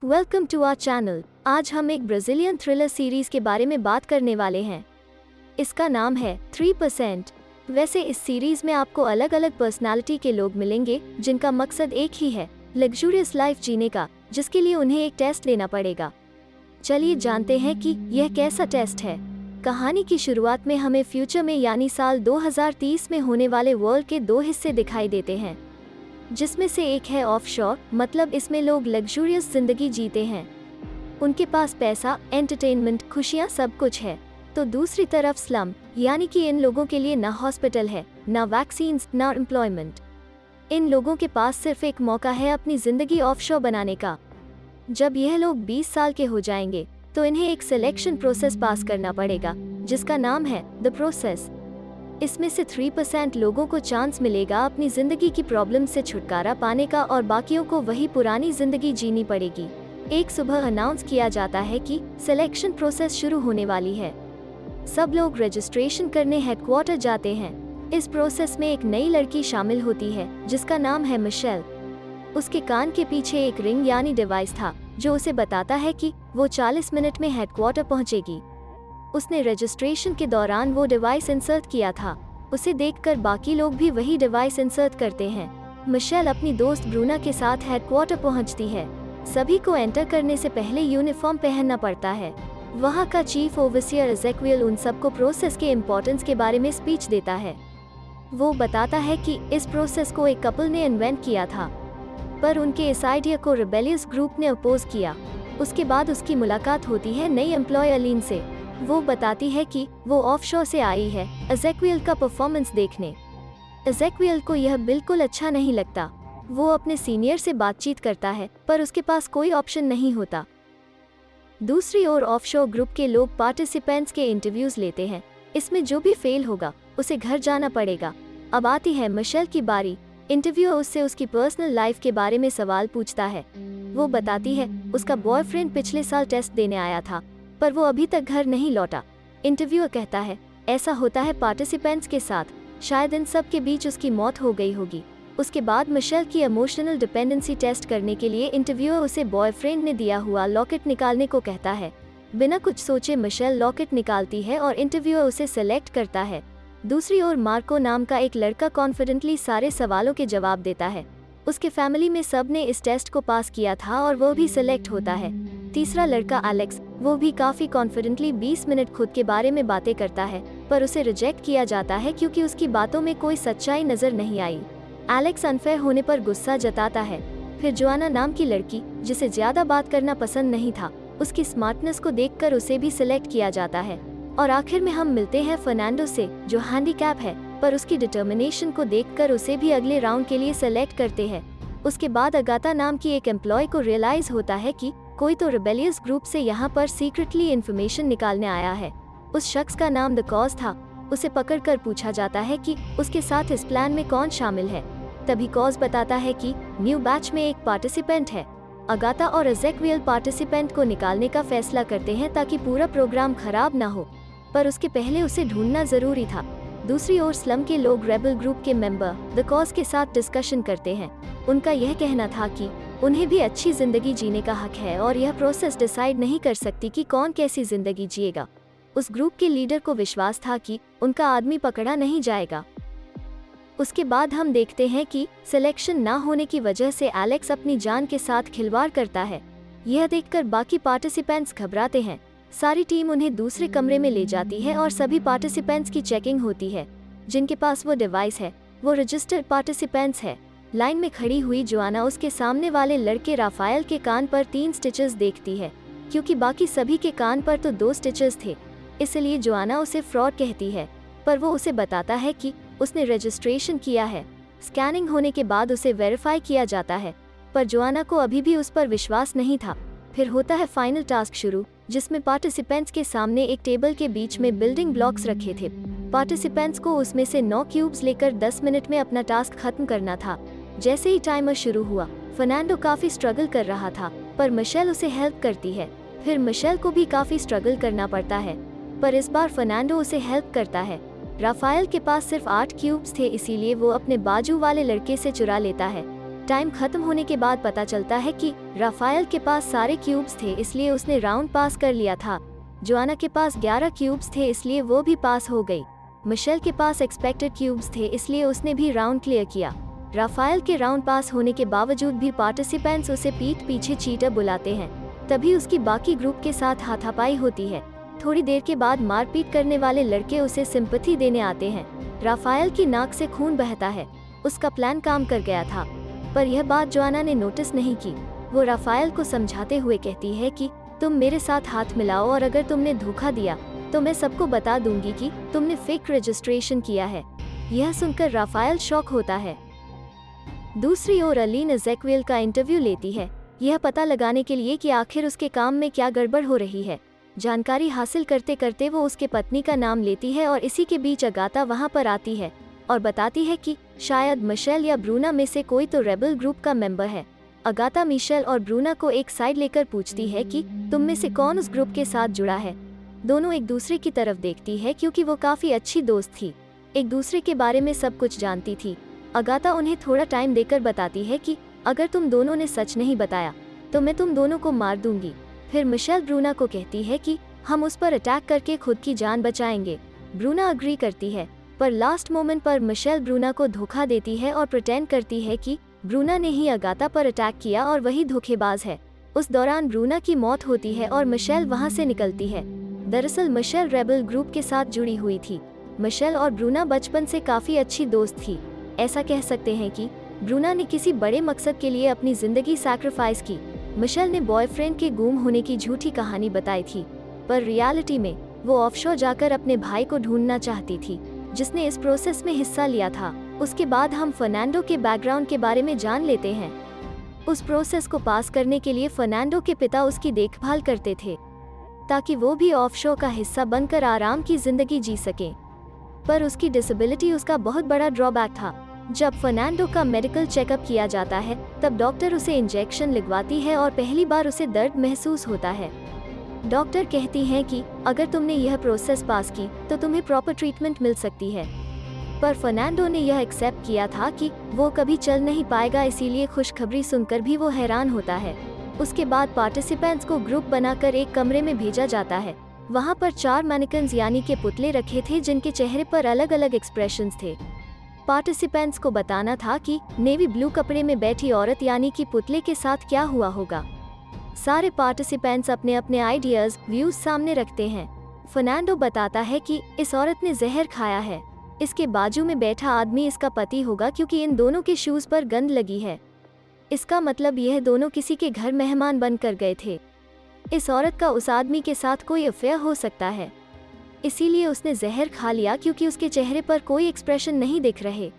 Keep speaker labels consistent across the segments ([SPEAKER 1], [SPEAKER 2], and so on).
[SPEAKER 1] Welcome to our channel. आज हम एक ब्राजीलियन थ्रिलर सीरीज के बारे में बात करने वाले हैं। इसका नाम है 3%। वैसे इस सीरीज में आपको अलग अलग पर्सनालिटी के लोग मिलेंगे जिनका मकसद एक ही है, लग्जूरियस लाइफ जीने का, जिसके लिए उन्हें एक टेस्ट देना पड़ेगा। चलिए जानते हैं कि यह कैसा टेस्ट है। कहानी की शुरुआत में हमें फ्यूचर में यानी साल 2030 में होने वाले वर्ल्ड के दो हिस्से दिखाई देते हैं, जिसमें से एक है ऑफशोर, मतलब इसमें लोग लग्जूरियस जिंदगी जीते हैं, उनके पास पैसा, एंटरटेनमेंट, खुशियां सब कुछ है। तो दूसरी तरफ स्लम, यानी कि इन लोगों के लिए ना हॉस्पिटल है, ना वैक्सीन्स, ना एम्प्लॉयमेंट। इन लोगों के पास सिर्फ एक मौका है अपनी जिंदगी ऑफशोर बनाने का। जब यह लोग 20 साल के हो जाएंगे तो इन्हें एक सिलेक्शन प्रोसेस पास करना पड़ेगा, जिसका नाम है द प्रोसेस। इसमें से 3% लोगों को चांस मिलेगा अपनी जिंदगी की प्रॉब्लम से छुटकारा पाने का और बाकियों को वही पुरानी जिंदगी जीनी पड़ेगी। एक सुबह अनाउंस किया जाता है कि सिलेक्शन प्रोसेस शुरू होने वाली है। सब लोग रजिस्ट्रेशन करने हेडक्वार्टर जाते हैं। इस प्रोसेस में एक नई लड़की शामिल होती है जिसका नाम है मिशेल। उसके कान के पीछे एक रिंग यानी डिवाइस था जो उसे बताता है कि वो 40 मिनट में हेडक्वार्टर पहुंचेगी। उसने रजिस्ट्रेशन के दौरान वो डिवाइस इंसर्ट किया था। उसे देखकर बाकी लोग भी वही डिवाइस इंसर्ट करते हैं। मिशेल अपनी दोस्त ब्रूना के साथ हेडक्वार्टर पहुंचती है। सभी को एंटर करने से पहले यूनिफॉर्म पहनना पड़ता है। वहां का चीफ ओवरसियर एजेक्वियल उन सबको प्रोसेस के इम्पोर्टेंस के बारे में स्पीच देता है। वो बताता है कि इस प्रोसेस को एक कपल ने इन्वेंट किया था, पर उनके इस आइडिया को रिबेलियस ग्रुप ने अपोज किया। उसके बाद उसकी मुलाकात होती है नई एम्प्लॉय अलीन से। वो बताती है कि वो ऑफशोर से आई है एजेक्वियल का परफॉर्मेंस देखने। एजेक्वियल को यह बिल्कुल अच्छा नहीं लगता। वो अपने सीनियर से बातचीत करता है, पर उसके पास कोई ऑप्शन नहीं होता। दूसरी ओर ऑफशोर ग्रुप के लोग पार्टिसिपेंट्स के इंटरव्यूज लेते हैं। इसमें जो भी फेल होगा उसे घर जाना पड़ेगा। अब आती है मिशेल की बारी। इंटरव्यूअर उससे उसकी पर्सनल लाइफ के बारे में सवाल पूछता है। वो बताती है उसका बॉयफ्रेंड पिछले साल टेस्ट देने आया था, पर वो अभी तक घर नहीं लौटा। इंटरव्यूअर कहता है ऐसा होता है पार्टिसिपेंट्स के साथ, शायद इन सब के बीच उसकी मौत हो गई होगी। उसके बाद मिशेल की इमोशनल डिपेंडेंसी टेस्ट करने के लिए इंटरव्यूअर उसे बॉयफ्रेंड ने दिया हुआ लॉकेट निकालने को कहता है। बिना कुछ सोचे मिशेल लॉकेट निकालती है और इंटरव्यूअर उसे सेलेक्ट करता है। दूसरी ओर मार्को नाम का एक लड़का कॉन्फिडेंटली सारे सवालों के जवाब देता है। उसके फैमिली में सब ने इस टेस्ट को पास किया था और वो भी सिलेक्ट होता है। तीसरा लड़का एलेक्स, वो भी काफी कॉन्फिडेंटली 20 मिनट खुद के बारे में बातें करता है, पर उसे रिजेक्ट किया जाता है क्योंकि उसकी बातों में कोई सच्चाई नजर नहीं आई। एलेक्स अनफेयर होने पर गुस्सा जताता है। फिर जोआना नाम की लड़की, जिसे ज्यादा बात करना पसंद नहीं था, उसकी स्मार्टनेस को देखकर उसे भी सिलेक्ट किया जाता है। और आखिर में हम मिलते हैं फर्नांडो से, जो हैंडीकैप है, पर उसकी डिटर्मिनेशन को देखकर उसे भी अगले राउंड के लिए सेलेक्ट करते हैं। उसके बाद अगाता नाम की एक एम्प्लॉय को रियलाइज होता है कि कोई तो रिबेलियस ग्रुप से यहाँ पर सीक्रेटली इन्फॉर्मेशन निकालने आया है। उस शख्स का नाम द कॉज था। उसे पकड़कर पूछा जाता है कि उसके साथ इस प्लान में कौन शामिल है। तभी कॉज बताता है कि न्यू बैच में एक पार्टिसिपेंट है। अगाता और एजेक्वियल पार्टिसिपेंट को निकालने का फैसला करते हैं ताकि पूरा प्रोग्राम खराब ना हो, पर उसके पहले उसे ढूंढना जरूरी था। दूसरी ओर स्लम के लोग रेबल ग्रुप के मेंबर द कॉज के साथ डिस्कशन करते हैं। उनका यह कहना था कि उन्हें भी अच्छी जिंदगी जीने का हक है और यह प्रोसेस डिसाइड नहीं कर सकती कि कौन कैसी जिंदगी जिएगा। उस ग्रुप के लीडर को विश्वास था कि उनका आदमी पकड़ा नहीं जाएगा। उसके बाद हम देखते हैं कि सिलेक्शन ना होने की वजह से एलेक्स अपनी जान के साथ खिलवाड़ करता है। यह देखकर बाकी पार्टिसिपेंट्स घबराते हैं। सारी टीम उन्हें दूसरे कमरे में ले जाती है और सभी पार्टिसिपेंट्स की चेकिंग होती है। जिनके पास वो डिवाइस है वो रजिस्टर्ड पार्टिसिपेंट्स है। लाइन में खड़ी हुई जोआना उसके सामने वाले लड़के राफाएल के कान पर 3 स्टिचेस देखती है, क्योंकि बाकी सभी के कान पर तो 2 स्टिचेस थे। इसलिए जोआना उसे फ्रॉड कहती है, पर वो उसे बताता है कि उसने रजिस्ट्रेशन किया है। स्कैनिंग होने के बाद उसे वेरीफाई किया जाता है, पर जोआना को अभी भी उस पर विश्वास नहीं था। फिर होता है फाइनल टास्क शुरू, जिसमें पार्टिसिपेंट्स के सामने एक टेबल के बीच में बिल्डिंग ब्लॉक्स रखे थे। पार्टिसिपेंट्स को उसमें से 9 क्यूब्स लेकर 10 मिनट में अपना टास्क खत्म करना था। जैसे ही टाइमर शुरू हुआ, फर्नांडो काफी स्ट्रगल कर रहा था, पर मिशेल उसे हेल्प करती है। फिर मिशेल को भी काफी स्ट्रगल करना पड़ता है, पर इस बार फर्नांडो उसे हेल्प करता है। राफाएल के पास सिर्फ 8 क्यूब्स थे, इसीलिए वो अपने बाजू वाले लड़के से चुरा लेता है। टाइम खत्म होने के बाद पता चलता है कि राफायल के पास सारे क्यूब्स थे, इसलिए उसने राउंड पास कर लिया था। जोआना के पास 11 क्यूब्स थे, इसलिए वो भी पास हो गई। मिशेल के पास एक्सपेक्टेड क्यूब्स थे, इसलिए उसने भी राउंड क्लियर किया। राफायल के राउंड पास होने के बावजूद भी पार्टिसिपेंट्स उसे पीठ पीछे चीटर बुलाते हैं। तभी उसकी बाकी ग्रुप के साथ हाथापाई होती है। थोड़ी देर के बाद मारपीट करने वाले लड़के उसे सिंपैथी देने आते हैं। राफायल की नाक से खून बहता है। उसका प्लान काम कर गया था, पर यह बात जोआना ने नोटिस नहीं की। वो राफायल को समझाते हुए कहती है कि तुम मेरे साथ हाथ मिलाओ और अगर तुमने धोखा दिया तो मैं सबको बता दूंगी कि तुमने फेक रजिस्ट्रेशन किया है। यह सुनकर राफायल शॉक होता है। दूसरी ओर अलीन एज़ेक्विएल का इंटरव्यू लेती है, यह पता लगाने के लिए कि आखिर उसके काम में क्या गड़बड़ हो रही है। जानकारी हासिल करते करते वो उसके पत्नी का नाम लेती है और इसी के बीच अगाता वहां पर आती है और बताती है कि शायद मिशेल या ब्रूना में से कोई तो रेबल ग्रुप का मेंबर है। अगाता मिशेल और ब्रूना को एक साइड लेकर पूछती है कि तुम में से कौन उस ग्रुप के साथ जुड़ा है। दोनों एक दूसरे की तरफ देखती है क्योंकि वो काफी अच्छी दोस्त थी, एक दूसरे के बारे में सब कुछ जानती थी। अगाता उन्हें थोड़ा टाइम देकर बताती है कि अगर तुम दोनों ने सच नहीं बताया तो मैं तुम दोनों को मार दूंगी। फिर मिशेल ब्रूना को कहती है कि हम उस पर अटैक करके खुद की जान बचाएंगे। ब्रूना अग्री करती है, पर लास्ट मोमेंट पर मिशेल ब्रूना को धोखा देती है और प्रिटेंड करती है कि ब्रूना ने ही अगाता पर अटैक किया और वही धोखेबाज है। उस दौरान ब्रूना की मौत होती है और मिशेल वहां से निकलती है। दरअसल मिशेल रेबल ग्रुप के साथ जुड़ी हुई थी। मिशेल और ब्रूना बचपन से काफी अच्छी दोस्त थी। ऐसा कह सकते हैं कि ब्रूना ने किसी बड़े मकसद के लिए अपनी जिंदगी सैक्रिफाइस की। मिशेल ने बॉयफ्रेंड के गुम होने की झूठी कहानी बताई थी, पर रियलिटी में वो ऑफशोर जाकर अपने भाई को ढूंढना चाहती थी, जिसने इस प्रोसेस में हिस्सा लिया था। उसके बाद हम फर्नांडो के बैकग्राउंड के बारे में जान लेते हैं। उस प्रोसेस को पास करने के लिए फर्नांडो के पिता उसकी देखभाल करते थे ताकि वो भी ऑफशोर का हिस्सा बनकर आराम की जिंदगी जी सके। पर उसकी डिसेबिलिटी उसका बहुत बड़ा ड्रॉबैक था। जब फर्नांडो का मेडिकल चेकअप किया जाता है तब डॉक्टर उसे इंजेक्शन लगवाती है और पहली बार उसे दर्द महसूस होता है। डॉक्टर कहती हैं कि अगर तुमने यह प्रोसेस पास की तो तुम्हें प्रॉपर ट्रीटमेंट मिल सकती है। पर फर्नांडो ने यह एक्सेप्ट किया था कि वो कभी चल नहीं पाएगा, इसीलिए खुशखबरी सुनकर भी वो हैरान होता है। उसके बाद पार्टिसिपेंट्स को ग्रुप बनाकर एक कमरे में भेजा जाता है। वहाँ पर 4 मैनिकन्स यानी के पुतले रखे थे जिनके चेहरे पर अलग अलग एक्सप्रेशंस थे। पार्टिसिपेंट्स को बताना था कि नेवी ब्लू कपड़े में बैठी औरत यानी कि पुतले के साथ क्या हुआ होगा। सारे पार्टिसिपेंट्स अपने अपने आइडियाज व्यूज सामने रखते हैं। फर्नांडो बताता है कि इस औरत ने जहर खाया है, इसके बाजू में बैठा आदमी इसका पति होगा क्योंकि इन दोनों के शूज पर गंध लगी है। इसका मतलब यह दोनों किसी के घर मेहमान बनकर गए थे। इस औरत का उस आदमी के साथ कोई अफेयर हो सकता है, इसीलिए उसने जहर खा लिया क्योंकि उसके चेहरे पर कोई एक्सप्रेशन नहीं दिख रहे।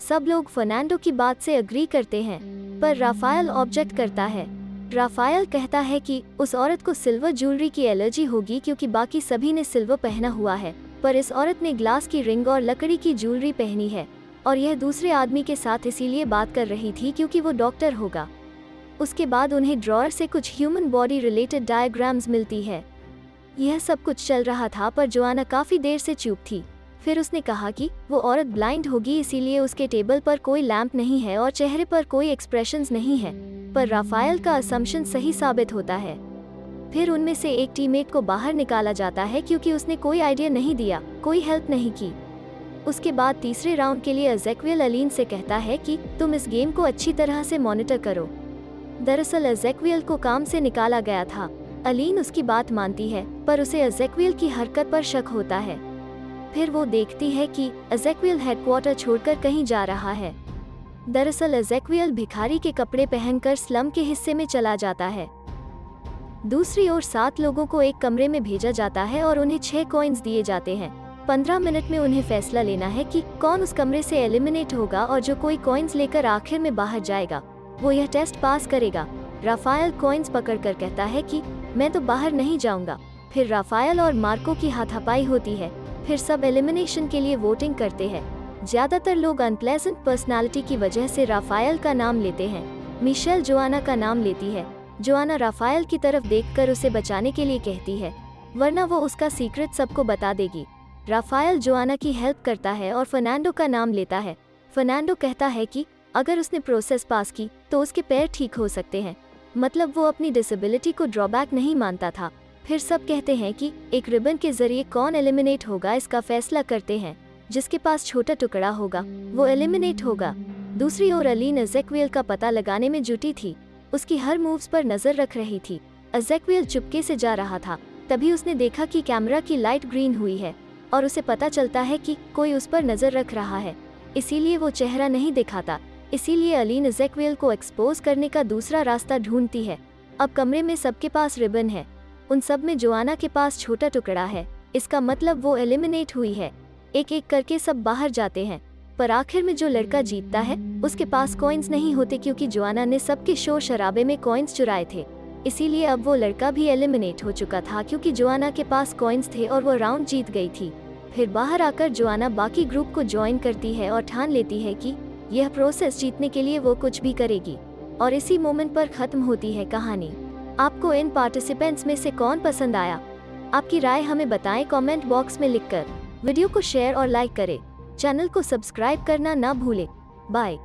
[SPEAKER 1] सब लोग फर्नांडो की बात से अग्री करते हैं, पर राफायल ऑब्जेक्ट करता है। राफायल कहता है कि उस औरत को सिल्वर ज्वेलरी की एलर्जी होगी क्योंकि बाकी सभी ने सिल्वर पहना हुआ है, पर इस औरत ने ग्लास की रिंग और लकड़ी की ज्वेलरी पहनी है और यह दूसरे आदमी के साथ इसीलिए बात कर रही थी क्योंकि वो डॉक्टर होगा। उसके बाद उन्हें ड्रॉअर से कुछ ह्यूमन बॉडी रिलेटेड डायग्राम्स मिलती है। यह सब कुछ चल रहा था पर जोआना काफी देर से चुप थी। फिर उसने कहा कि वो औरत ब्लाइंड होगी, इसीलिए उसके टेबल पर कोई लैंप नहीं है और चेहरे पर कोई एक्सप्रेशंस नहीं है। पर राफायल का असम्पशन सही साबित होता है। फिर उनमें से एक टीममेट को बाहर निकाला जाता है क्योंकि उसने कोई आइडिया नहीं दिया, कोई हेल्प नहीं की। उसके बाद तीसरे राउंड के लिए एज़ेक्विएल अलीन से कहता है कि तुम इस गेम को अच्छी तरह से मॉनिटर करो। दरअसल एज़ेक्विएल को काम से निकाला गया था। अलीन उसकी बात मानती है, पर उसे एज़ेक्विएल की हरकत पर शक होता है। फिर वो देखती है कि एज़ेक्विएल हेडक्वार्टर छोड़कर कहीं जा रहा है। दरअसल एज़ेक्विएल भिखारी के कपड़े पहनकर स्लम के हिस्से में चला जाता है। दूसरी ओर 7 लोगों को एक कमरे में भेजा जाता है और उन्हें 6 कॉइन्स दिए जाते हैं। 15 मिनट में उन्हें फैसला लेना है कि कौन उस कमरे से एलिमिनेट होगा और जो कोई कॉइन्स लेकर आखिर में बाहर जाएगा वो यह टेस्ट पास करेगा। राफायल कॉइन्स पकड़कर कहता है कि मैं तो बाहर नहीं जाऊंगा। फिर राफायल और मार्को की हाथापाई होती है। फिर सब एलिमिनेशन के लिए वोटिंग करते हैं। ज्यादातर लोग अनप्लेजेंट पर्सनालिटी की वजह से राफायल का नाम लेते हैं। मिशेल जोआना का नाम लेती है। जोआना राफायल की तरफ देखकर उसे बचाने के लिए कहती है, वरना वो उसका सीक्रेट सबको बता देगी। राफायल जोआना की हेल्प करता है और फर्नांडो का नाम लेता है। फर्नांडो कहता है कि अगर उसने प्रोसेस पास की तो उसके पैर ठीक हो सकते हैं। मतलब वो अपनी डिसेबिलिटी को ड्रॉबैक नहीं मानता था। फिर सब कहते हैं कि एक रिबन के जरिए कौन एलिमिनेट होगा इसका फैसला करते हैं। जिसके पास छोटा टुकड़ा होगा वो एलिमिनेट होगा। दूसरी ओर अलीन एज़ेक्वियल का पता लगाने में जुटी थी। उसकी हर मूव्स पर नजर रख रही थी। एज़ेक्वियल चुपके से जा रहा था। तभी उसने देखा कि कैमरा की लाइट ग्रीन हुई है और उसे पता चलता है कि कोई उस पर नजर रख रहा है। इसीलिए वो चेहरा नहीं दिखाता। इसीलिए अलीन एज़ेक्वियल को एक्सपोज करने का दूसरा रास्ता ढूंढती है। अब कमरे में सबके पास रिबन है। उन सब में जोआना के पास छोटा टुकड़ा है। इसका मतलब वो एलिमिनेट हुई है। एक एक करके सब बाहर जाते हैं, पर आखिर में जो लड़का जीतता है उसके पास कॉइन्स नहीं होते क्योंकि जोआना ने सबके शोर शराबे में कॉइन्स चुराए थे। इसीलिए अब वो लड़का भी एलिमिनेट हो चुका था क्योंकि जोआना के पास कॉइन्स थे और वो राउंड जीत गई थी। फिर बाहर आकर जोआना बाकी ग्रुप को ज्वाइन करती है और ठान लेती है कि यह प्रोसेस जीतने के लिए वो कुछ भी करेगी। और इसी मोमेंट पर खत्म होती है कहानी। आपको इन पार्टिसिपेंट्स में से कौन पसंद आया? आपकी राय हमें बताएं कमेंट बॉक्स में लिखकर। वीडियो को शेयर और लाइक करें। चैनल को सब्सक्राइब करना ना भूलें। बाय।